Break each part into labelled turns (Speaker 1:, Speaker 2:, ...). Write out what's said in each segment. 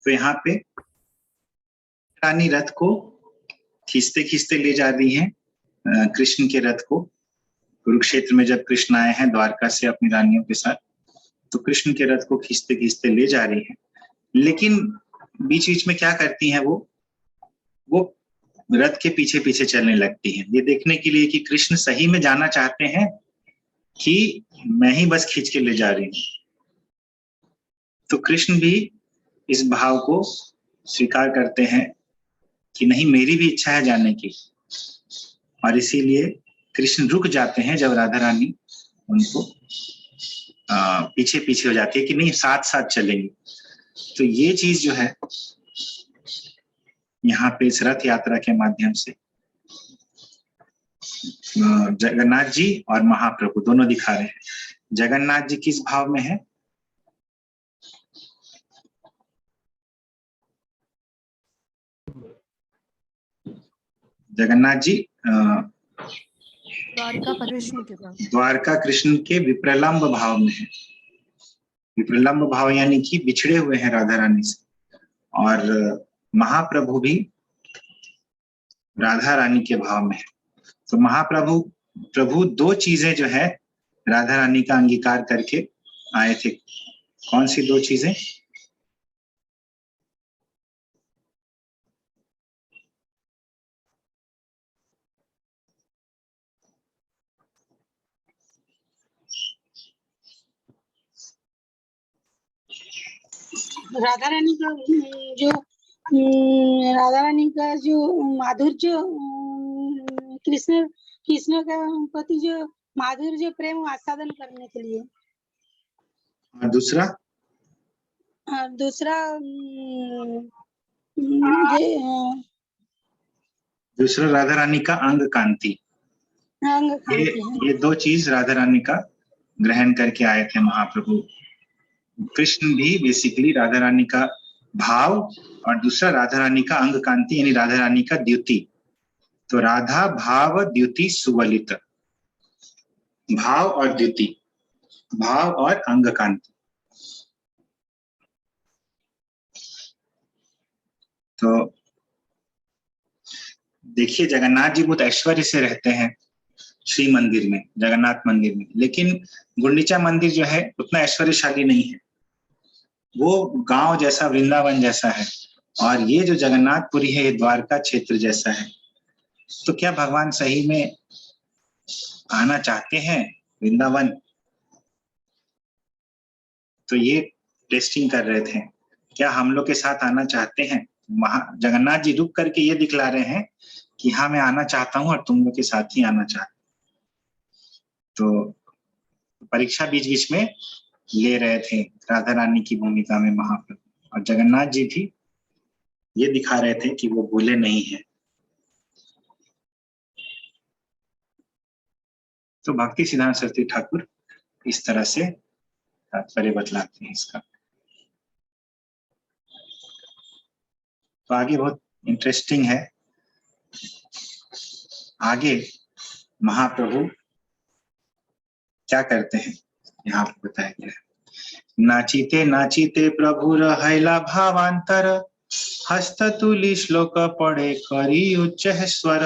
Speaker 1: तो यहाँ पे रानी रथ को खींचते खींचते ले जा रही है, कृष्ण के रथ को। कुरुक्षेत्र में जब कृष्ण आए हैं द्वारका से अपनी रानियों के साथ, तो कृष्ण के रथ को खींचते खींचते ले जा रही है। लेकिन बीच बीच में क्या करती हैं वो रथ के पीछे पीछे चलने लगती हैं, ये देखने के लिए कि कृष्ण सही में जाना चाहते हैं कि मैं ही बस खींच के ले जा रही हूँ। तो कृष्ण भी इस भाव को स्वीकार करते हैं कि नहीं, मेरी भी इच्छा है जाने की, और इसीलिए कृष्ण रुक जाते हैं जब राधा रानी उनको पीछे पीछे हो जाती है कि नहीं साथ साथ चलेंगे। तो ये चीज जो है यहाँ पे इस रथ यात्रा के माध्यम से जगन्नाथ जी और महाप्रभु दोनों दिखा रहे हैं। जगन्नाथ जी किस भाव में है? जगन्नाथ जी द्वारका कृष्ण के विप्रलंब भाव में है। विप्रलंब भाव यानी कि बिछड़े हुए हैं राधा रानी से, और महाप्रभु भी राधा रानी के भाव में है। तो प्रभु दो चीजें जो है राधा रानी का अंगीकार करके आए थे। कौन सी दो चीजें?
Speaker 2: राधा रानी का जो माधुर्य, कृष्ण का प्रति जो माधुर्य प्रेम आस्वादन करने के लिए।
Speaker 1: दूसरा दूसरा राधा रानी का अंग कांति। ये दो चीज राधा रानी का ग्रहण करके आए थे महाप्रभु। कृष्ण भी बेसिकली राधा रानी का भाव, और दूसरा राधा रानी का अंग कांति यानी राधा रानी का द्युति। तो राधा भाव द्युति सुवलित, भाव और द्युति, भाव और अंग कांति। तो देखिए जगन्नाथ जी बहुत ऐश्वर्य से रहते हैं श्री मंदिर में, जगन्नाथ मंदिर में, लेकिन गुंडीचा मंदिर जो है उतना ऐश्वर्यशाली नहीं है। वो गांव जैसा, वृंदावन जैसा है, और ये जो जगन्नाथपुरी है ये द्वारका क्षेत्र जैसा है। तो क्या भगवान सही में आना चाहते हैं वृंदावन? तो ये टेस्टिंग कर रहे थे, क्या हम लोग के साथ आना चाहते हैं? जगन्नाथ जी रुक करके ये दिखला रहे हैं कि हाँ मैं आना चाहता हूँ और तुम लोग के साथ ही आना चाहता हूँ। तो परीक्षा बीच बीच में ले रहे थे राधा रानी की भूमिका में महाप्रभु, और जगन्नाथ जी भी ये दिखा रहे थे कि वो भूले नहीं है। तो भक्ति सिद्धांत सरस्वती ठाकुर इस तरह से तात्पर्य बतलाते हैं इसका। तो आगे बहुत इंटरेस्टिंग है। आगे महाप्रभु क्या करते हैं यहाँ पर बताया गया है। नाचिते नाचिते प्रभु रहैला भावांतर, हस्ततुली श्लोक पढ़े करी उच्च स्वर।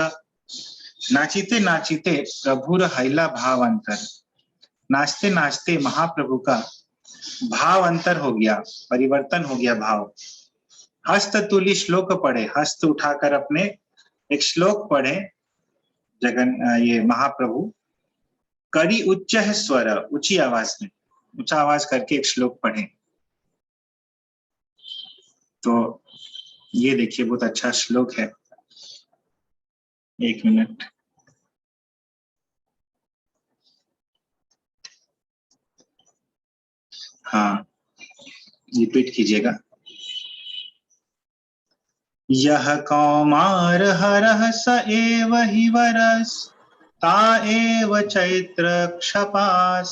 Speaker 1: नाचिते नाचिते प्रभु रहैला भावांतर, नाचते नाचते महाप्रभु का भाव अंतर हो गया, परिवर्तन हो गया भाव। हस्ततुली श्लोक पढ़े, हस्त उठाकर अपने एक श्लोक पढ़े ये महाप्रभु। करी उच्च स्वर, ऊंची आवाज में, ऊंचा आवाज करके एक श्लोक पढ़े। तो ये देखिए बहुत अच्छा श्लोक है। एक मिनट। हाँ रिपीट कीजिएगा। यह कौमार हरः स एव हि वरस, ता एव चैत्र क्षपास।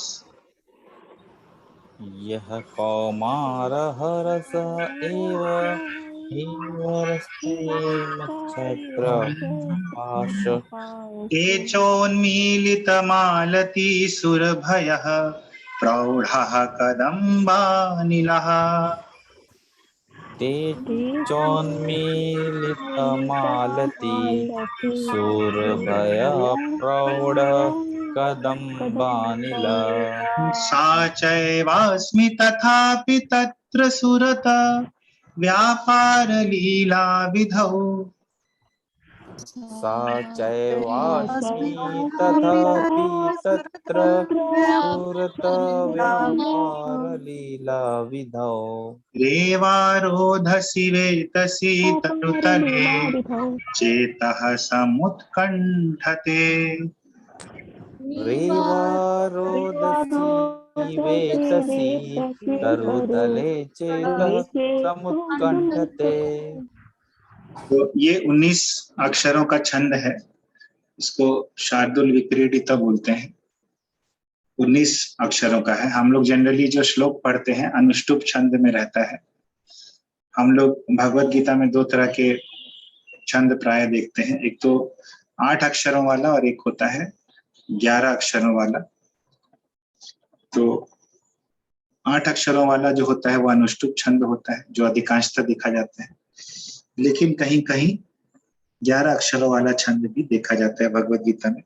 Speaker 3: यह कौमार हरस एव हि वरस्तेव चैत्र क्षपास।
Speaker 1: केचोन्मीलितमालती सुरभयः, प्रौढः कदम्बानिलः।
Speaker 3: ते चोन्मीलितमालती सुरभय प्रौढ कदम्बानिला।
Speaker 1: सा चैवास्मि तथापि तत्र सुरत व्यापार लीला विधौ।
Speaker 3: सा चैवास्मि तथापि तत्र सुरतव्यापारलीलाविधौ।
Speaker 1: रेवारोधसि वेतसि तरुतले चेतः समुत्कण्ठते।
Speaker 3: रेवारोदसी वेतसी तरुतले चेतः समुत्कण्ठते।
Speaker 1: तो ये 19 अक्षरों का छंद है, इसको शार्दुल विक्रीडित बोलते हैं। 19 अक्षरों का है। हम लोग जनरली जो श्लोक पढ़ते हैं अनुष्टुप छंद में रहता है। हम लोग भगवत गीता में 2 तरह के छंद प्राय देखते हैं, एक तो 8 अक्षरों वाला और एक होता है 11 अक्षरों वाला। तो 8 अक्षरों वाला जो होता है वो अनुष्टुप छंद होता है, जो अधिकांशतः देखा जाता है, लेकिन कहीं कहीं 11 अक्षरों वाला छंद भी देखा जाता है भगवत गीता में।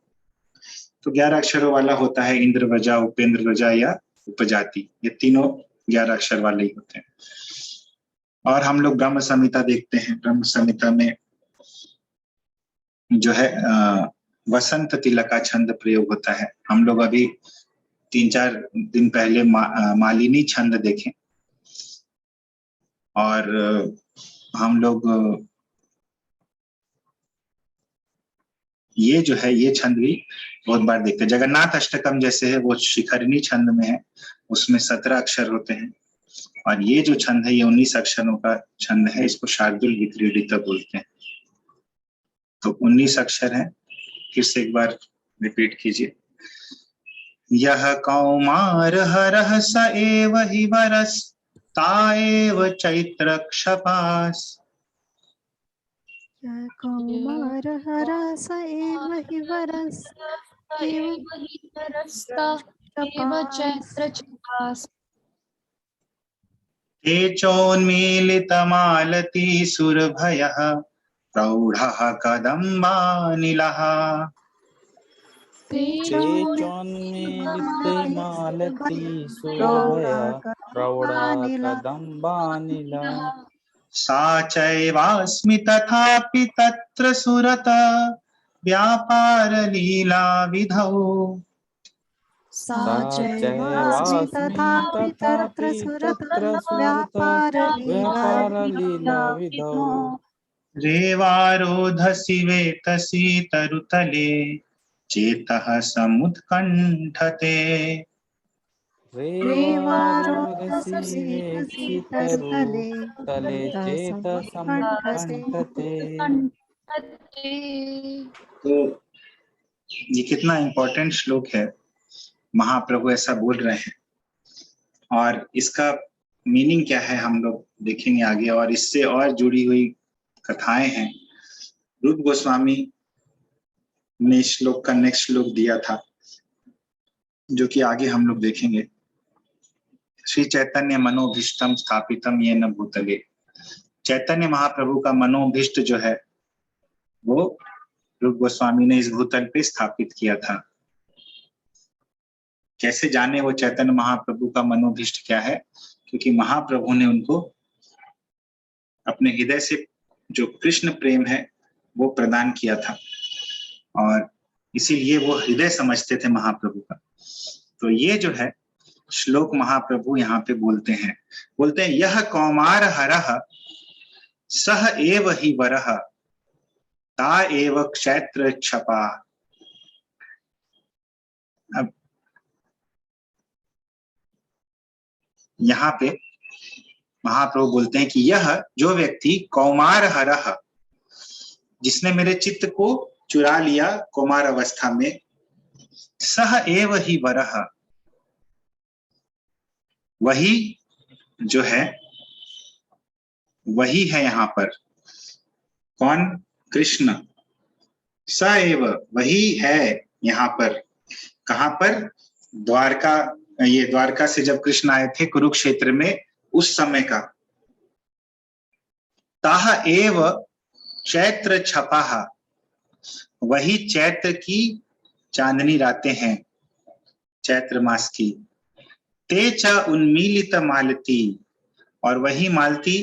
Speaker 1: तो 11 अक्षरों वाला होता है इंद्र व्रजा, उपेंद्र व्रजा या उपजाति, ये तीनों 11 अक्षर वाले ही होते हैं। और हम लोग ब्रह्म संहिता देखते हैं, ब्रह्म संहिता में जो है वसंत तिलक का छंद प्रयोग होता है। हम लोग अभी 3-4 दिन पहले मालिनी छंद देखें, और हम लोग ये जो है ये छंद भी बहुत बार देखते हैं। जगन्नाथ अष्टकम जैसे है वो शिखरणी छंद में है, उसमें 17 अक्षर होते हैं, और ये जो छंद है ये 19 अक्षरों का छंद है, इसको शार्दुल विक्रीडित बोलते हैं। तो 19 अक्षर है, फिर से एक बार रिपीट कीजिए। यह कौमार हरः स एव हि वरस् ताएव चैत्र क्षपास्।
Speaker 4: कौमारहर स एव हि वरस्
Speaker 1: ते चोन्मीलितमालती सुरभयः प्रौढः कदम्बानिलः।
Speaker 3: ते चोन्मीलितमालती सुरभया प्रौढा कदम्बानिला।
Speaker 1: सा चैवास्मि तथापि तत्र सुरत व्यापार लीला विधौ।
Speaker 3: सा चैवास्मि तथापि तत्र सुरत व्यापारलीलाविधौ।
Speaker 1: रेवारोधसि वेतसि तरुतले चेतः समुत्कण्ठते।
Speaker 3: रेवारोदसी वेत्सि तरुतले चेतः समुत्कण्ठते।
Speaker 1: तो ये कितना इंपॉर्टेंट श्लोक है, महाप्रभु ऐसा बोल रहे हैं, और इसका मीनिंग क्या है हम लोग देखेंगे आगे, और इससे और जुड़ी हुई कथाएं हैं। रूप गोस्वामी ने श्लोक का नेक्स्ट श्लोक दिया था, जो कि आगे हम लोग देखेंगे। श्री चैतन्य मनोभीष्टम स्थापितम येन भूतले। चैतन्य महाप्रभु का मनोभीष्ट जो है वो रूप गोस्वामी ने इस भूतल पे स्थापित किया था। कैसे जाने वो चैतन्य महाप्रभु का मनोभीष्ट क्या है? क्योंकि महाप्रभु ने उनको अपने हृदय से जो कृष्ण प्रेम है वो प्रदान किया था, और इसीलिए वो हृदय समझते थे महाप्रभु का। तो ये जो है श्लोक महाप्रभु यहाँ पे बोलते हैं यह कौमार हरः सह एव हि वरः ता एव क्षेत्र क्षपा। अब यहाँ पे महाप्रभु बोलते हैं कि यह जो व्यक्ति कौमार हरः, जिसने मेरे चित्त को चुरा लिया कौमार अवस्था में, सह एव हि वरः, वही जो है वही है यहाँ पर। कौन? कृष्ण। स एव, वही है यहाँ पर। कहाँ पर? द्वारका। ये द्वारका से जब कृष्ण आए थे कुरुक्षेत्र में, उस समय का ताह एव चैत्र छपाह, वही चैत्र की चांदनी रातें हैं, चैत्र मास की। ते च उन्मीलित मालती, और वही मालती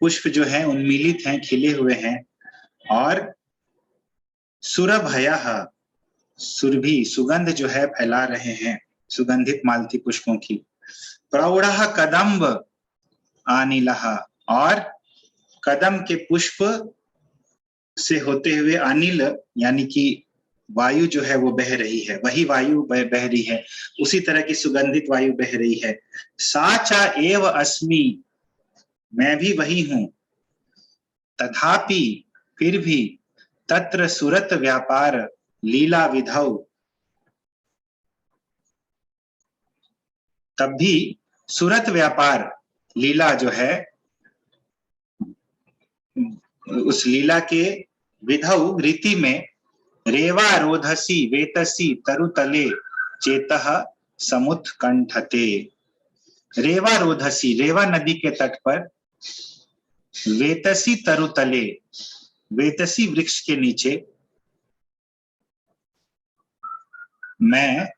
Speaker 1: पुष्प जो है उन्मीलित हैं, खिले हुए हैं। और सुरभयः, सुरभि सुगंध जो है फैला रहे हैं, सुगंधित मालती पुष्पों की। प्रौढ़ः कदम्ब आनिलः, और कदम के पुष्प से होते हुए अनिल यानी कि वायु जो है वो बह रही है, वही वायु बह रही है, उसी तरह की सुगंधित वायु बह रही है। साचा एव अस्मि, मैं भी वही हूं। तथापि, फिर भी, तत्र सुरत व्यापार लीला विधौ, तब भी सुरत व्यापार लीला जो है, उस लीला के विधौ रीति में, रेवा रोधसी वेतसी तरुतले चेतः समुत्कंठते। रेवा रोधसी, रेवा नदी के तट पर, वेतसी तरुतले, वेतसी वृक्ष के नीचे, मैं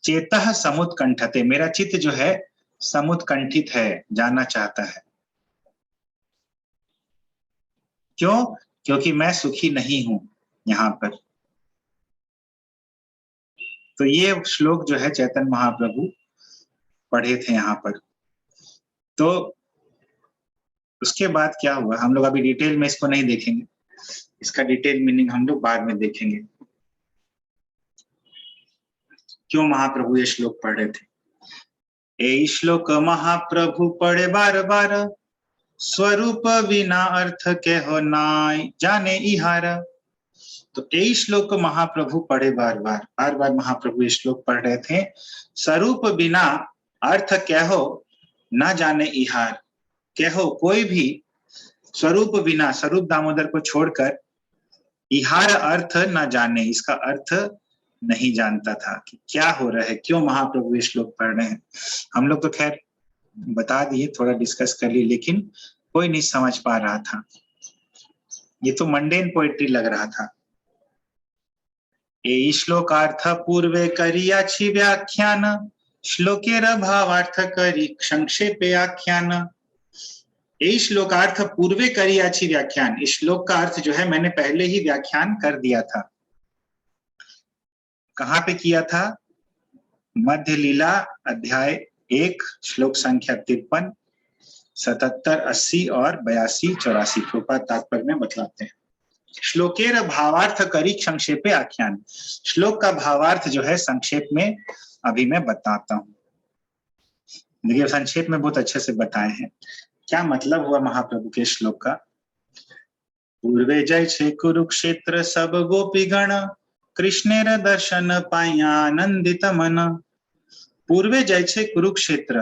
Speaker 1: चेतः समुत्कंठते, मेरा चित्त जो है समुत्कंठित है, जाना चाहता है। क्यों? क्योंकि मैं सुखी नहीं हूं यहाँ पर। तो ये श्लोक जो है चैतन्य महाप्रभु पढ़े थे यहाँ पर। तो उसके बाद क्या हुआ, हम लोग अभी डिटेल में इसको नहीं देखेंगे, इसका डिटेल मीनिंग हम लोग बाद में देखेंगे, क्यों महाप्रभु ये श्लोक पढ़ रहे थे। ए श्लोक महाप्रभु पढ़े बार बार, स्वरूप बिना अर्थ के हो नाय जाने इहार। तो ए श्लोक महाप्रभु पढ़े बार बार महाप्रभु ये श्लोक पढ़ रहे थे। स्वरूप बिना अर्थ कहो ना जाने इहार, कहो कोई भी स्वरूप बिना, स्वरूप दामोदर को छोड़कर इहार अर्थ ना जाने, इसका अर्थ नहीं जानता था कि क्या हो रहा है, क्यों महाप्रभु ये श्लोक पढ़ रहे हैं। हम लोग तो खैर बता दिए, थोड़ा डिस्कस कर लिए, लेकिन कोई नहीं समझ पा रहा था, ये तो मंडेन पोएट्री लग रहा था। ए श्लोकार्थ पूर्वे करियाछि व्याख्यान, श्लोकेर भावार्थ करी संक्षेपे आख्यान। ए श्लोकार्थ पूर्वे करियाछि व्याख्यान, इस श्लोक का अर्थ जो है मैंने पहले ही व्याख्यान कर दिया था। कहाँ पे किया था? मध्य लीला अध्याय 1 श्लोक संख्या 53, 77, 80 और 82, 84 कृपा तात्पर्य में बतलाते हैं। श्लोकेर भावार्थ करी संक्षेपे आख्यान, श्लोक का भावार्थ जो है संक्षेप में अभी मैं बताता हूँ। देखिए संक्षेप में बहुत अच्छे से बताए हैं क्या मतलब हुआ महाप्रभु के श्लोक का। पूर्वे जय छे कुरुक्षेत्र सब गोपीगण, कृष्णेर दर्शन पाया आनंदित मन। पूर्वे जय छे कुरुक्षेत्र,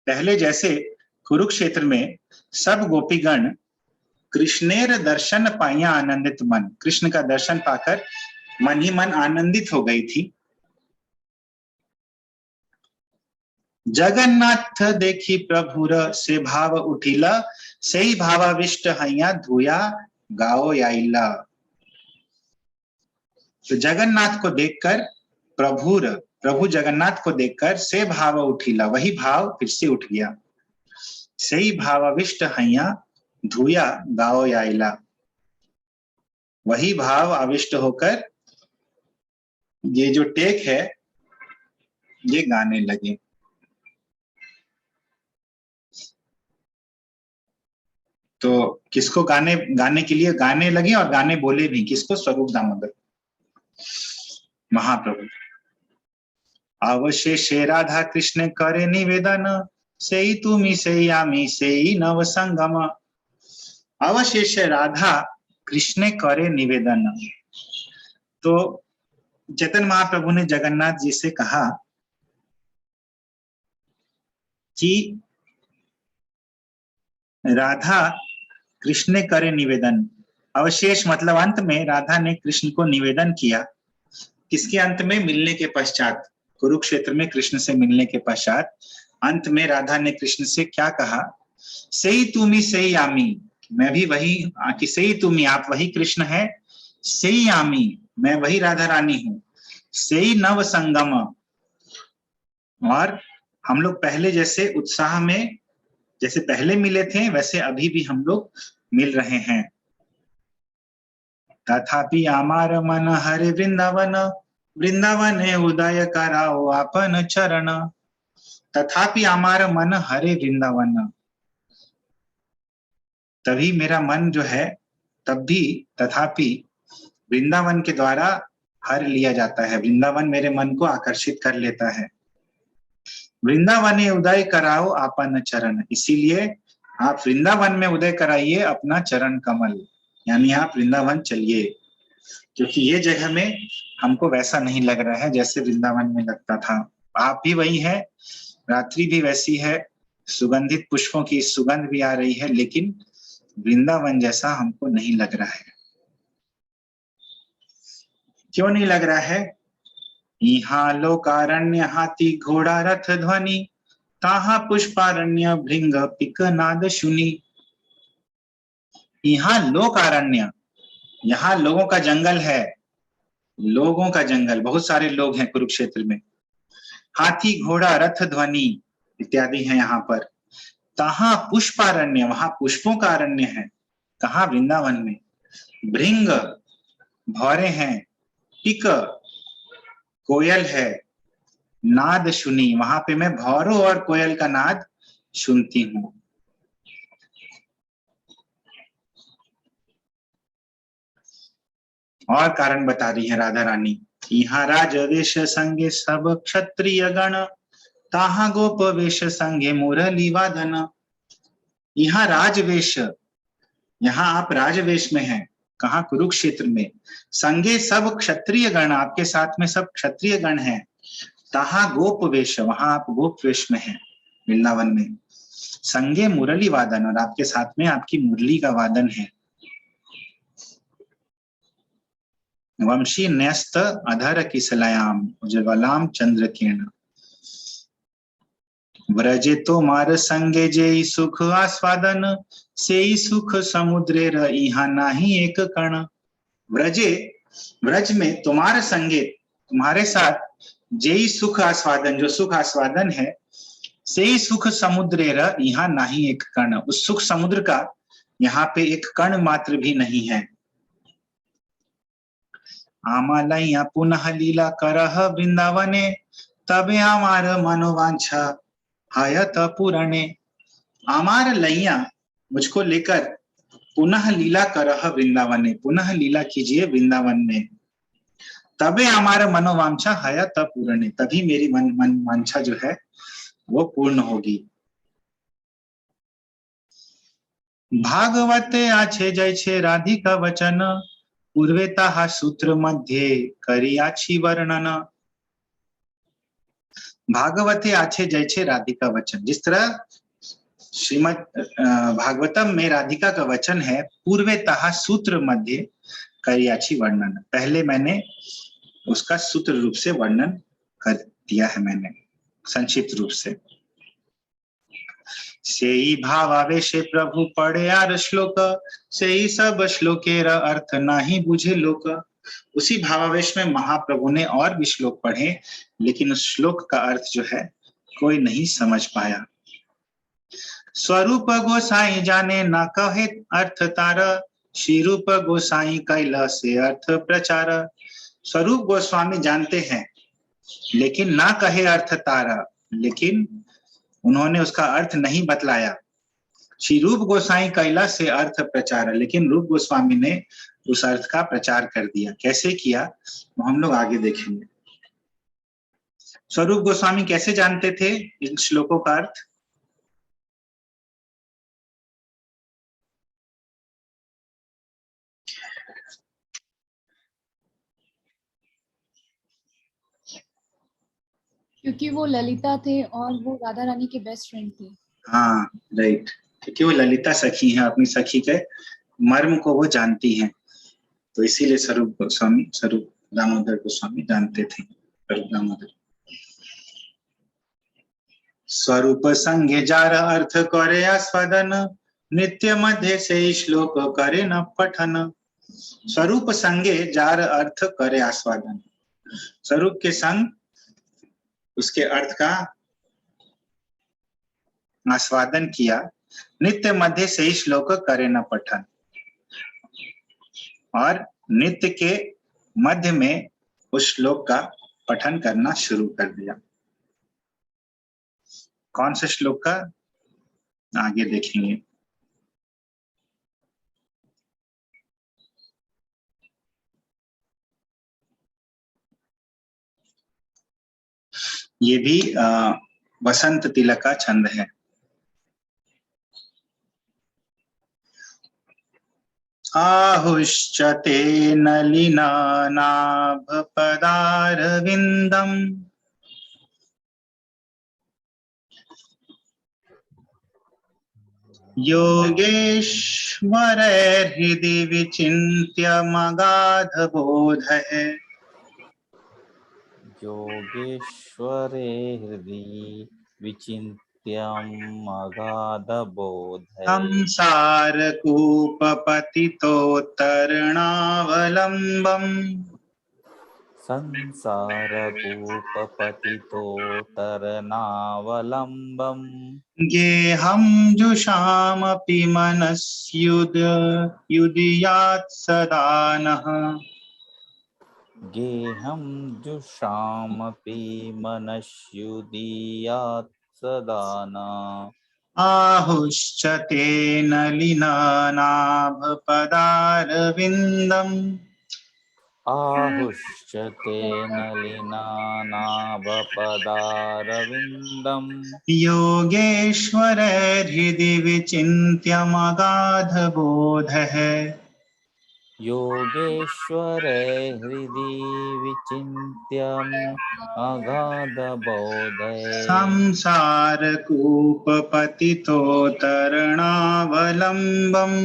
Speaker 1: पहले जैसे कुरुक्षेत्र में सब गोपीगण कृष्णेर दर्शन पाया आनंदित मन, कृष्ण का दर्शन पाकर मन ही मन आनंदित हो गई थी। जगन्नाथ देखी प्रभुर से भाव उठिला, सही भावाविष्ट हैया धुया गाओ याइला। तो जगन्नाथ को देखकर प्रभु जगन्नाथ को देखकर से भाव उठिला, वही भाव फिर से उठ गया। सही भावाविष्ट हैया धुया गाओ याइला, वही भाव आविष्ट होकर ये जो टेक है ये गाने लगे। तो किसको गाने के लिए गाने लगे और गाने बोले भी किसको? स्वरूप दामोदर महाप्रभु। अवशेषे राधा कृष्ण करे निवेदन, सेई तुमी सेई आमी सेई नव संगम। अवशेष राधा कृष्ण करे निवेदन, तो चैतन्य महाप्रभु ने जगन्नाथ जी से कहा कि राधा कृष्ण करे निवेदन। अवशेष मतलब अंत में राधा ने कृष्ण को निवेदन किया। किसके अंत में? मिलने के पश्चात, कुरुक्षेत्र में कृष्ण से मिलने के पश्चात अंत में राधा ने कृष्ण से क्या कहा सेई तुमी सेई आमी, मैं भी वही, कि सेई तुमी आप वही कृष्ण है, सेई आमी मैं वही राधा रानी हूँ, सेई नव संगम, और हम लोग पहले जैसे उत्साह में जैसे पहले मिले थे वैसे अभी भी हम लोग मिल रहे हैं। तथापि आमार मन हरे वृंदावन, वृंदावन उदय कराओ आपन चरण। तथापि आमार मन हरे वृंदावन, तभी मेरा मन जो है, तब भी तथापि वृंदावन के द्वारा हर लिया जाता है, वृंदावन मेरे मन को आकर्षित कर लेता है। वृंदावन उदय कराओ आपन चरण, इसीलिए आप वृंदावन में उदय कराइए अपना चरण कमल, यानी आप वृंदावन चलिए, क्योंकि ये जगह में हमको वैसा नहीं लग रहा है जैसे वृंदावन में लगता था। आप भी वही है, रात्रि भी वैसी है, सुगंधित पुष्पों की सुगंध भी आ रही है, लेकिन वृंदावन जैसा हमको नहीं लग रहा है। क्यों नहीं लग रहा है? यहाँ लोकारण्य हाथी घोड़ा रथ ध्वनि, ताहा पुष्पारण्य भृंग पिक नाद शुनि। यहाँ लोकारण्य, यहाँ लोगों का जंगल है, लोगों का जंगल, बहुत सारे लोग हैं कुरुक्षेत्र में। हाथी घोड़ा रथ ध्वनि इत्यादि है यहाँ पर। तहा पुष्पारण्य, वहां पुष्पों का अरण्य है, कहा? वृंदावन में। भृंग भौरे हैं, पिक कोयल है, नाद सुनी, वहां पे मैं भौरों और कोयल का नाद सुनती हूँ। और कारण बता रही है राधा रानी, यहाँ राजवेश संगे सब क्षत्रिय गण, ताहा गोप वेश संगे मुरली वादन। यहाँ राजवेश, यहाँ आप राजवेश में हैं, कहा? कुरुक्षेत्र में। संगे सब क्षत्रिय गण, आपके साथ में सब क्षत्रिय गण हैं। ताहा गोप वेश, वहां आप गोप वेश में हैं वृंदावन में। संगे मुरली वादन, और आपके साथ में आपकी मुरली का वादन है। वंशी न्यस्त अधर किसलयाम उज्ज्वलाम चंद्र किरण, व्रजे तो मार संगे जेई सुख आस्वादन, सेई सुख समुद्रे इहा नाही एक कण। व्रजे, व्रज में तुम्हारे संगे, तुम्हारे साथ, जेई सुख आस्वादन, जो सुख आस्वादन है, सेई सुख समुद्रे इहा नाही एक कण, उस सुख समुद्र का यहाँ पे एक कण मात्र भी नहीं है। आमालैया पुनः लीला करह वृंदावने, तबे आमार मनोवांछा हयत पुरणे। आमार लैया, मुझको लेकर पुनः लीला करह वृंदावने, पुनः लीला कीजिए वृंदावन में। तबे हमारा मनोवांछा हयत पूरणे, तभी मेरी मन वांछा जो है वो पूर्ण होगी। भागवते आछे जय छे राधिका वचन, पूर्वे ताहा सूत्र मध्य करियाछि वर्णन। भागवते आछे जय छे राधिका वचन, जिस तरह श्रीमद भागवतम में राधिका का वचन है, पूर्वे ताहा सूत्र मध्य करियाछि वर्णन, पहले मैंने उसका सूत्र रूप से वर्णन कर दिया है, मैंने संक्षिप्त रूप से। सेई भावावेशे प्रभु पढ़े आर श्लोक, सेई सब श्लोकेर अर्थ नाही बुझे लोक। उसी भावावेश में महाप्रभु ने और भी श्लोक पढ़े, लेकिन उस श्लोक का अर्थ जो है कोई नहीं समझ पाया। स्वरूप गोसाई जाने ना कहे अर्थ तार, श्री रूप गोसाई कैला से अर्थ प्रचार। स्वरूप गोस्वामी जानते हैं लेकिन ना कहे अर्थ तारा, लेकिन उन्होंने उसका अर्थ नहीं बतलाया। श्री रूप गोसाई कैला से अर्थ प्रचार, लेकिन रूप गोस्वामी ने उस अर्थ का प्रचार कर दिया। कैसे किया वो हम लोग आगे देखेंगे। स्वरूप गोस्वामी कैसे जानते थे इन श्लोकों का अर्थ?
Speaker 5: क्योंकि वो ललिता थे और वो राधा रानी के बेस्ट फ्रेंड थे।
Speaker 1: हाँ राइट, क्योंकि वो ललिता सखी हैं, अपनी सखी के मर्म को वो जानती हैं, तो इसीलिए स्वरूप गोस्वामी, स्वरूप दामोदर गोस्वामी जानते थे। स्वरूप दामोदर स्वरूप संगे जार अर्थ करे आस्वादन, नित्य मध्य से श्लोक करे न पठन। स्वरूप संगे जार अर्थ करे आस्वादन, स्वरूप के संग उसके अर्थ का आस्वादन किया, नित्य मध्य से श्लोक करे न पठन, और नित्य के मध्य में उस श्लोक का पठन करना शुरू कर दिया। कौन से श्लोक का आगे देखेंगे। ये भी वसंत तिलक का छंद है। आहुश्च ते नलिनानाभ पदारविन्दम्, योगेश्वरैर्हृदि विचिन्त्य मगाधबोधः।
Speaker 3: योगेश्वरे हृदि विचिन्त्यम् अगाधबोधः।
Speaker 1: संसारकूपपतितोत्तरणावलम्बम्,
Speaker 3: संसारकूपपतितोत्तरणावलम्बम्।
Speaker 1: गेहं जुषामपि मनस्युदयात् सदा नः।
Speaker 3: गेहं जुषामपि मनस्युदीयात् सदा न।
Speaker 1: आहुश्च ते नलिनानाभ पदारविन्दम्,
Speaker 3: आहुश्च ते नलिनानाभपदारविन्दम्।
Speaker 1: योगेश्वरैर्हृदि विचिन्त्य मगाधबोधः।
Speaker 3: योगेश्वरे हृदि विचिन्त्यम् अगाधबोधे।
Speaker 1: संसारकूपपतितोत्तरणावलम्बम्,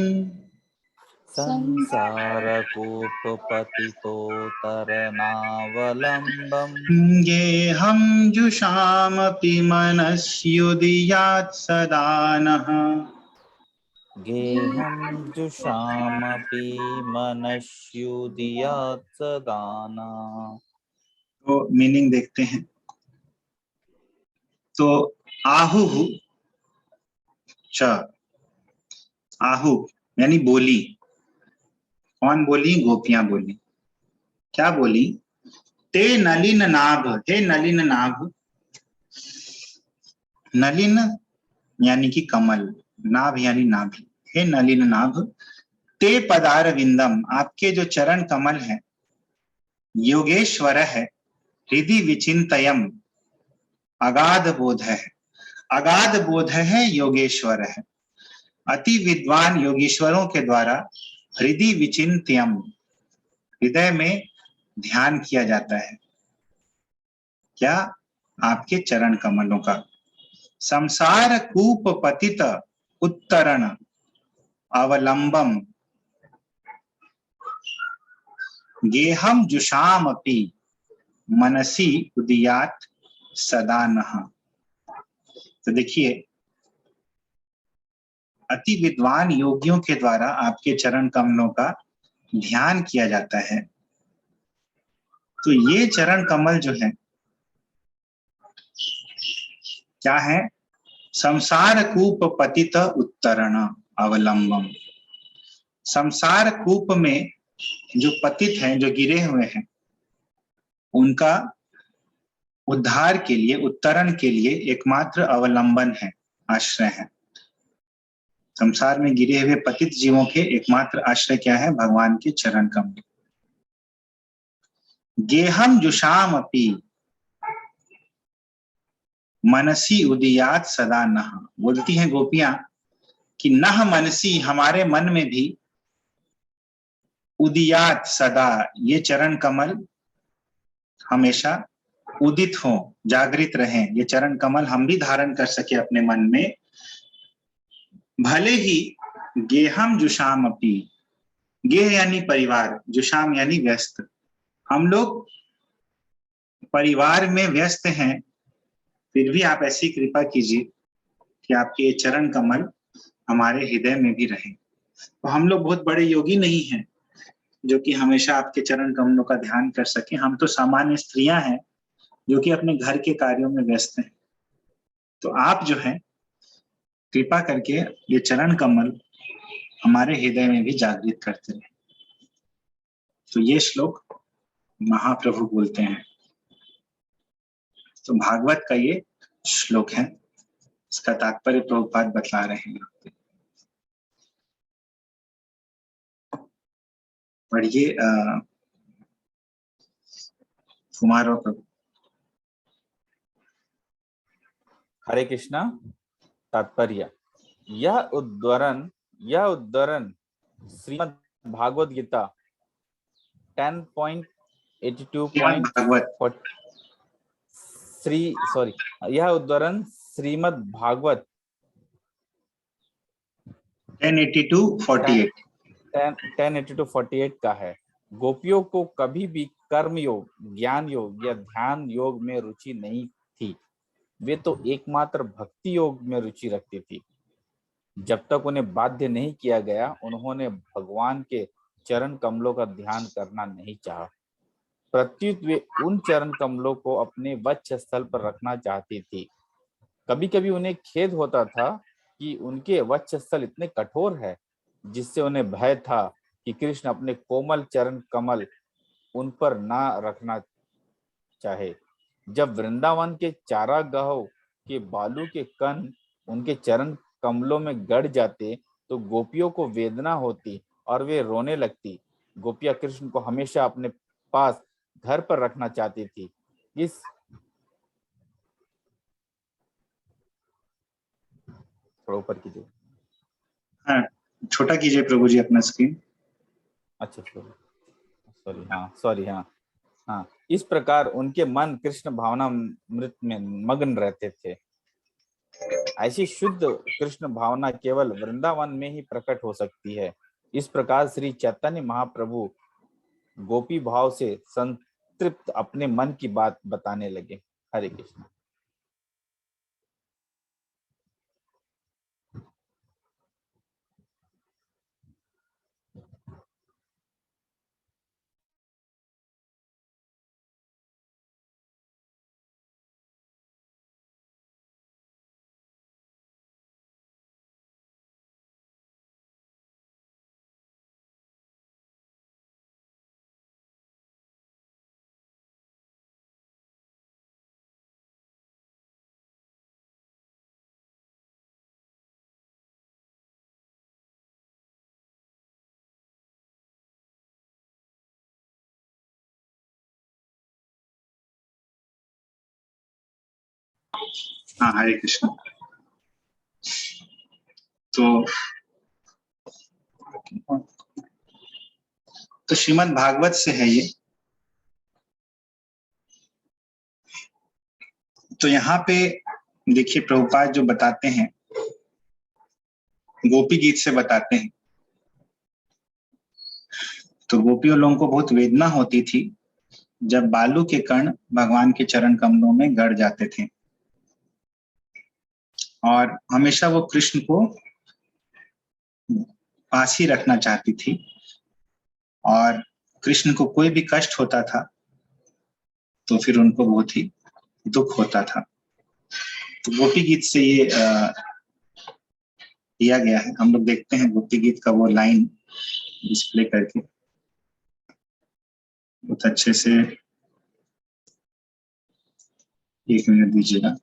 Speaker 3: संसारकूपपतितोत्तरणावलम्बम्।
Speaker 1: गेहं जुषामपि मनस्युदयात् सदा नः।
Speaker 3: गेहं जुषामपि मनस्युदयात् सदा न।
Speaker 1: तो मीनिंग देखते हैं। तो आहु च, आहु यानी बोली। कौन बोली? गोपियां बोली। क्या बोली? ते नलिन नाभ, हे नलिन नाभ। नलिन यानी कि कमल, नाभ यानी नाभि। हे नलिन नाभ, ते पदार विंदम, आपके जो चरण कमल है, योगेश्वर है, हृदि विचिंतयम, अगाध बोध है। अगाध बोध है योगेश्वर है, अति विद्वान योगीश्वरों के द्वारा हृदि विचिंत्यम, हृदय में ध्यान किया जाता है। क्या? आपके चरण कमलों का। संसार कूप पतित उत्तरण अवलंबम, गेहम जुषामपि मनसी उदयात सदा नः। तो देखिए, अति विद्वान योगियों के द्वारा आपके चरण कमलों का ध्यान किया जाता है। तो ये चरण कमल जो है क्या है? संसार कूप पतित उत्तरण अवलंबम, संसार कूप में जो पतित हैं, जो गिरे हुए हैं, उनका उद्धार के लिए, उत्तरण के लिए एकमात्र अवलंबन है, आश्रय है। संसार में गिरे हुए पतित जीवों के एकमात्र आश्रय क्या है? भगवान के चरण कमल। गेहम जुषाम अपि मनसी उदयात सदा नः। बोलती हैं गोपियां कि नह मनसी, हमारे मन में भी, उदयात सदा, ये चरण कमल हमेशा उदित हो, जागृत रहें। ये चरण कमल हम भी धारण कर सके अपने मन में। भले ही गेहम जुषाम अपि, गेह यानी परिवार, जुषाम यानी व्यस्त। हम लोग परिवार में व्यस्त हैं, फिर भी आप ऐसी कृपा कीजिए कि आपके ये चरण कमल हमारे हृदय में भी रहे। तो हम लोग बहुत बड़े योगी नहीं हैं जो कि हमेशा आपके चरण कमलों का ध्यान कर सके। हम तो सामान्य स्त्रियां हैं जो कि अपने घर के कार्यों में व्यस्त हैं। तो आप जो है कृपा करके ये चरण कमल हमारे हृदय में भी जागृत करते रहे। तो ये श्लोक महाप्रभु बोलते हैं। तो भागवत का ये श्लोक है, इसका तात्पर्य प्रभुपाद बतला रहे हैं। पढ़िए कुमार और प्रभु।
Speaker 3: हरे कृष्णा। तात्पर्य। यह उद्धरण श्रीमद् भागवत गीता 10.82. यह उद्धरण श्रीमद् भागवत
Speaker 1: 1082:48
Speaker 3: 10:82-48 का है। गोपियों को कभी भी कर्म योग, ज्ञान योग या ध्यान योग में रुचि नहीं थी। वे तो एकमात्र भक्ति योग में रुचि रखती थी। जब तक उन्हें बाध्य नहीं किया गया, उन्होंने भगवान के चरण कमलों का ध्यान करना नहीं चाहा। प्रत्युत वे उन चरण कमलों को अपने वक्ष स्थल पर रखना चाहती थी। कभी कभी उन्हें खेद होता था कि उनके वक्ष स्थल इतने कठोर है, जिससे उन्हें भय था कि कृष्ण अपने कोमल चरण कमल उन पर ना रखना चाहे। जब वृंदावन के चारागाहों के बालू के कण उनके चरण कमलों में गड़ जाते तो गोपियों को वेदना होती और वे रोने लगती। गोपियां कृष्ण को हमेशा अपने पास घर पर रखना चाहती थी। इस थोड़ा ऊपर कीजिए।
Speaker 1: हाँ, छोटा कीजिए प्रभु जी अपना स्क्रीन।
Speaker 3: अच्छा सॉरी हाँ। इस प्रकार उनके मन कृष्ण भावनामृत में मग्न रहते थे। ऐसी शुद्ध कृष्ण भावना केवल वृंदावन में ही प्रकट हो सकती है। इस प्रकार श्री चैतन्य महाप्रभु गोपी भाव से संतृप्त अपने मन की बात बताने लगे। हरे कृष्ण।
Speaker 1: हाँ, हरे कृष्ण। तो श्रीमद् भागवत से है ये। तो यहाँ पे देखिए प्रभुपाद जो बताते हैं गोपी गीत से बताते हैं। तो गोपियों लोगों को बहुत वेदना होती थी जब बालू के कण भगवान के चरण कमलों में गड़ जाते थे, और हमेशा वो कृष्ण को पास ही रखना चाहती थी, और कृष्ण को कोई भी कष्ट होता था तो फिर उनको बहुत ही दुख होता था। तो गोपी गीत से ये दिया गया है। हम लोग देखते हैं गोपी गीत का वो लाइन डिस्प्ले करके बहुत अच्छे से। 1 मिनट दीजिएगा।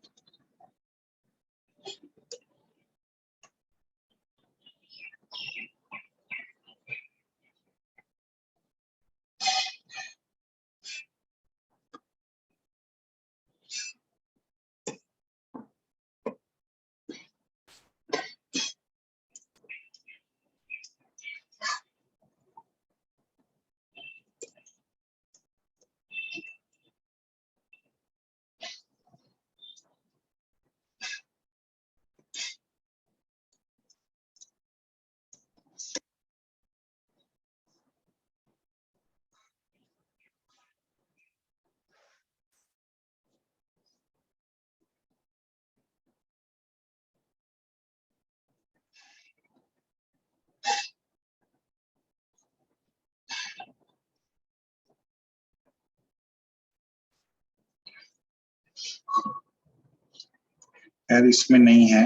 Speaker 1: यार इसमें नहीं है,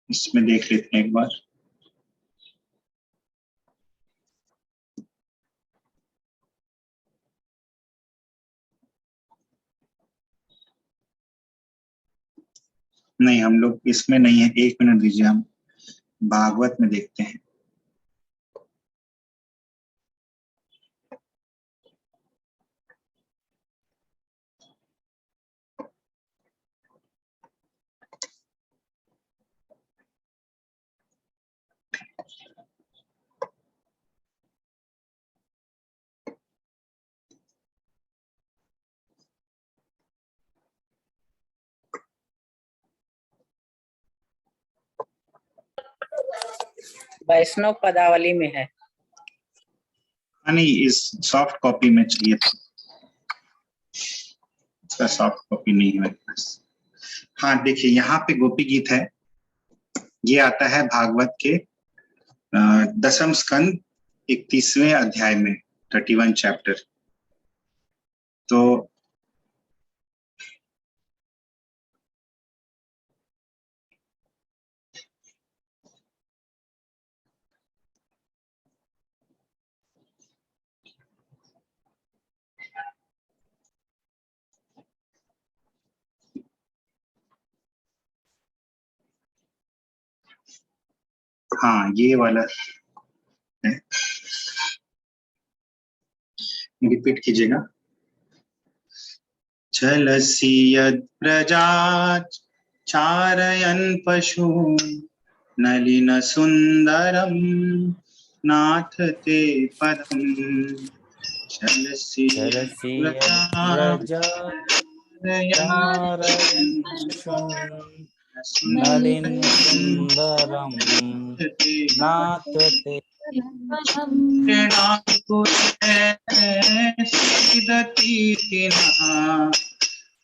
Speaker 1: इसमें देख लेते हैं एक बार। नहीं, हम लोग इसमें नहीं है, 1 मिनट दीजिए, हम भागवत में देखते हैं।
Speaker 6: वैष्णव पदावली में है।
Speaker 1: नहीं, इस सॉफ्ट कॉपी में चाहिए था, इसका सॉफ्ट कॉपी नहीं है मेरे पास। हाँ देखिए, यहाँ पे गोपी गीत है, ये आता है भागवत के 10वें स्कंद 31वें अध्याय में, 31 चैप्टर। तो हाँ, ये वाला है, रिपीट कीजिएगा। चलसि यद् प्रजा चारयन् पशून् नलिन सुंदरम नाथ ते पदम। चलसि
Speaker 3: चलसि
Speaker 1: प्रजा
Speaker 3: चारयन् पशून् नलिन सुंदरम नाथ ते
Speaker 1: सीदति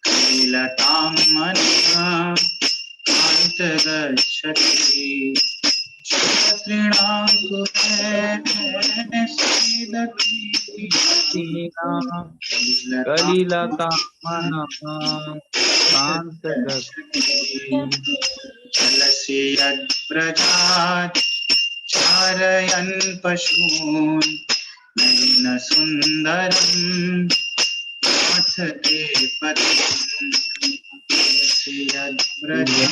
Speaker 1: लीलतां मनः कान्त गच्छति।
Speaker 3: कलिलता मनः कान्त गच्छति।
Speaker 1: चलसि यद् प्रजा चारयन् पशून् नलिन सुंदरम नाथ ते पदम्। चलसि यद् प्रजा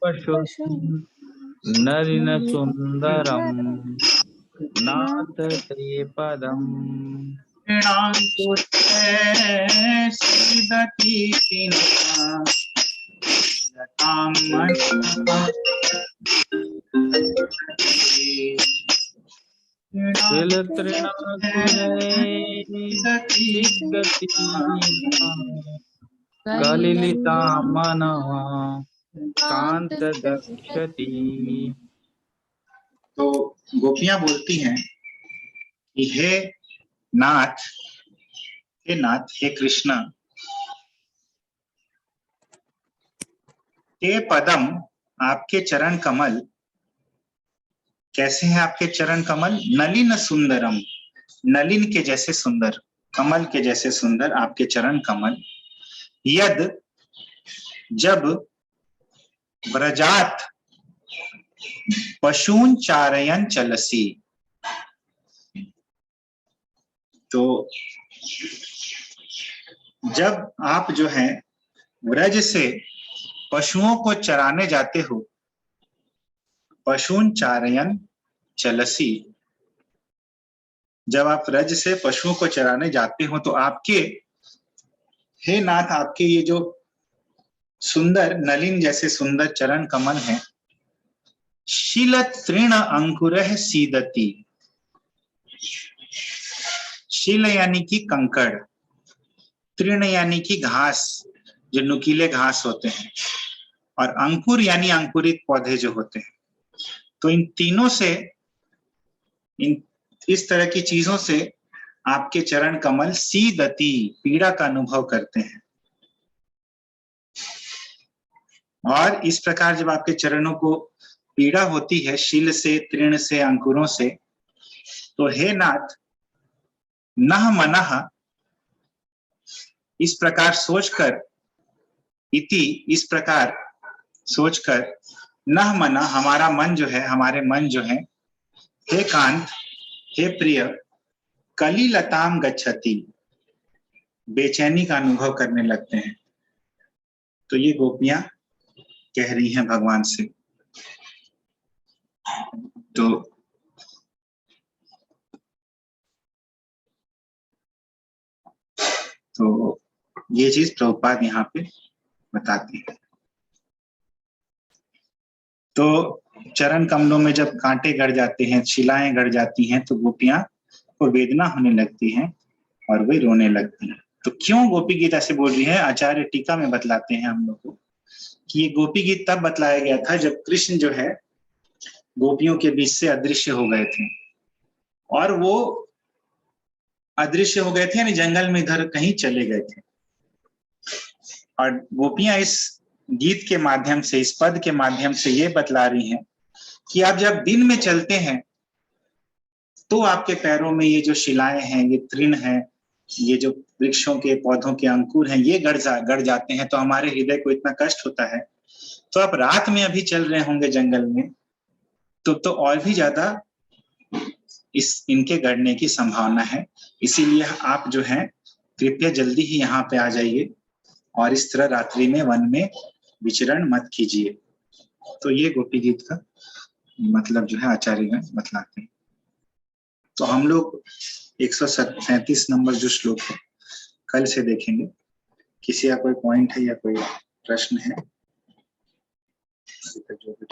Speaker 3: पशून् नलिन सुंदरम नाथ ते पदम्।
Speaker 1: सीदति लतां मनः
Speaker 3: कलिलिता मनः कांत गच्छति।
Speaker 1: तो गोपियां बोलती हैं कि हे नाथ, हे नाथ, हे कृष्ण, ते पदम, आपके चरण कमल कैसे हैं? आपके चरण कमल नलिन सुंदरम, नलिन के जैसे सुंदर, कमल के जैसे सुंदर आपके चरण कमल। यद, जब, व्रजात पशून चारयन चलसी, तो जब आप जो है व्रज से पशुओं को चराने जाते हो, पशून चारयन चलसी, जब आप व्रज से पशुओं को चराने जाते हो तो आपके, हे नाथ, आपके ये जो सुंदर नलिन जैसे सुंदर चरण कमल हैं, शील तृण अंकुरः सीदति, शील यानी कि कंकड़, तृण यानी कि घास, जो नुकीले घास होते हैं, और अंकुर यानी अंकुरित पौधे जो होते हैं। तो इन तीनों से, इन इस तरह की चीजों से आपके चरण कमल सीदति, पीड़ा का अनुभव करते हैं। और इस प्रकार जब आपके चरणों को पीड़ा होती है शील से, तृण से, अंकुरों से, तो हे नाथ, नह मनः, इस प्रकार सोचकर, इति इस प्रकार सोचकर, नह मन हमारा मन जो है, हमारे मन जो है, हे कांत, हे प्रिय, कलिलताम गच्छति, बेचैनी का अनुभव करने लगते हैं। तो ये गोपियां कह रही हैं भगवान से। तो ये चीज प्रभुपाद यहाँ पे बताते हैं। तो चरण कमलों में जब कांटे गड़ जाते हैं, शिलाएं गड़ जाती हैं, तो गोपियां को वेदना होने लगती है और वे रोने लगती हैं। तो क्यों गोपी गीत ऐसे बोल रही है, आचार्य टीका में बतलाते हैं हम लोग को कि ये गोपी गीत तब बतलाया गया था जब कृष्ण जो है गोपियों के बीच से अदृश्य हो गए थे, और वो अदृश्य हो गए थे यानी जंगल में इधर कहीं चले गए थे। और गोपियां इस गीत के माध्यम से, इस पद के माध्यम से ये बतला रही हैं कि आप जब दिन में चलते हैं तो आपके पैरों में ये जो शिलाएं हैं, ये तृण हैं, ये जो वृक्षों के पौधों के अंकुर हैं, ये गड़ जाते हैं, तो हमारे हृदय को इतना कष्ट होता है। तो आप रात में अभी चल रहे होंगे जंगल में, तो और भी ज्यादा इनके गड़ने की संभावना है। इसीलिए आप जो है कृपया जल्दी ही यहाँ पे आ जाइए और इस तरह रात्रि में वन में विचरण मत कीजिए। तो ये गोपी गीत का मतलब जो है आचार्यगण बतलाते हैं। तो हम लोग 137 नंबर जो श्लोक है कल से देखेंगे। किसी का कोई पॉइंट है या कोई प्रश्न है?